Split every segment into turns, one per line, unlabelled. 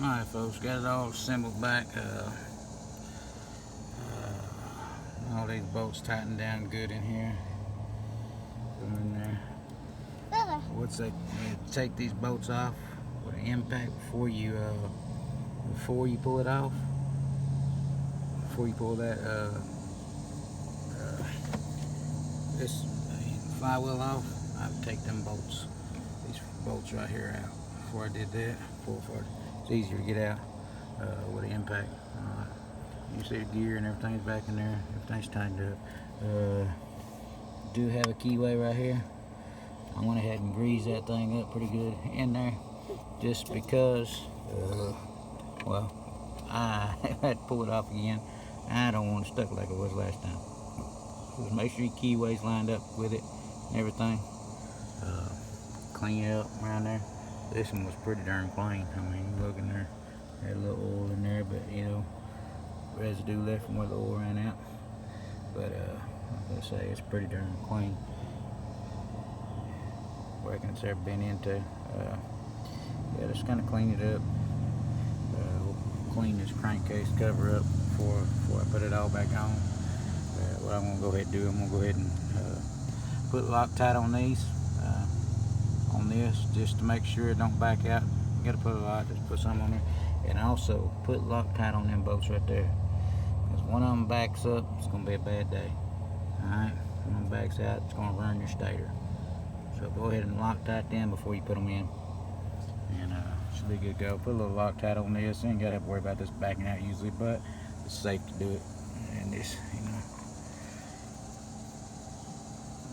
Alright folks, got it all assembled back. All these bolts tightened down good in here. Put them in there. What's that? Take these bolts off with an impact before you pull it off. Before you pull that this flywheel off, I would take them bolts, these bolts right here out. Before I did that, it's easier to get out with an impact. You see the gear and everything's back in there. Everything's tightened up. Do have a keyway right here. I went ahead and greased that thing up pretty good in there, just because. Well, I had to pull it off again. I don't want it stuck like it was last time. So make sure your keyway's lined up with it and everything. Clean it up around there. This one was pretty darn clean. I mean, you look in there, had a little oil in there, but you know, residue left from where the oil ran out. But like I say, it's pretty darn clean. Reckon it's ever been into. Yeah, just kind of clean it up. We'll clean this crankcase cover up before I put it all back on. What I'm gonna go ahead and do, I'm gonna go ahead and put Loctite on these, on this, just to make sure it don't back out. You gotta put a lot, just put some on there, and also put Loctite on them bolts right there. Because one of them backs up, it's gonna be a bad day. All right, when one backs out, it's gonna burn your stator. So go ahead and Loctite them before you put them in, and should be good to go. Put a little Loctite on this. You ain't gotta worry about this backing out usually, but it's safe to do it. And this, you know,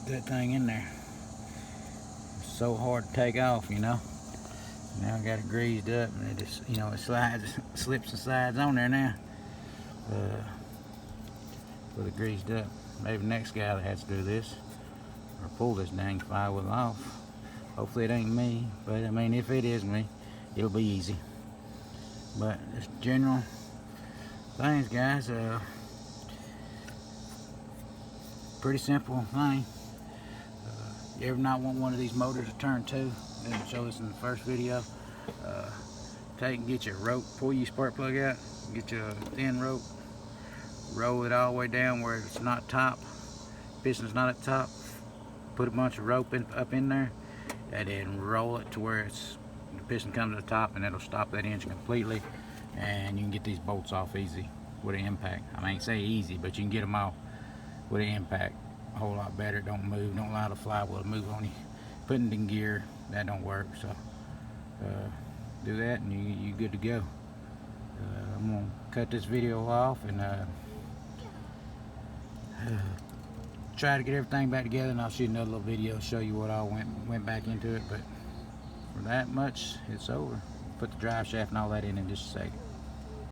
that thing in there. It's so hard to take off, you know. Now I got it greased up, and it just, you know, it slips and slides on there now. With it greased up. Maybe the next guy that has to do this, or pull this dang flywheel off. Hopefully it ain't me, but I mean, if it is me, it'll be easy. But just general things, guys. Pretty simple thing. You ever not want one of these motors to turn to? Didn't show this in the first video. Take and get your rope, pull your spark plug out, get your thin rope, roll it all the way down where it's not top, piston's not at top. Put a bunch of rope up in there, and then roll it to where the piston comes to the top, and it'll stop that engine completely, and you can get these bolts off easy with an impact. I mean, say easy, but you can get them off with an impact a whole lot better. Don't move, don't allow the flywheel to move on you. Putting it in gear, that don't work. So do that, and you good to go. I'm gonna cut this video off and try to get everything back together, and I'll shoot another little video, show you what all went back into it. But for that much, it's over. Put the drive shaft and all that in just a second.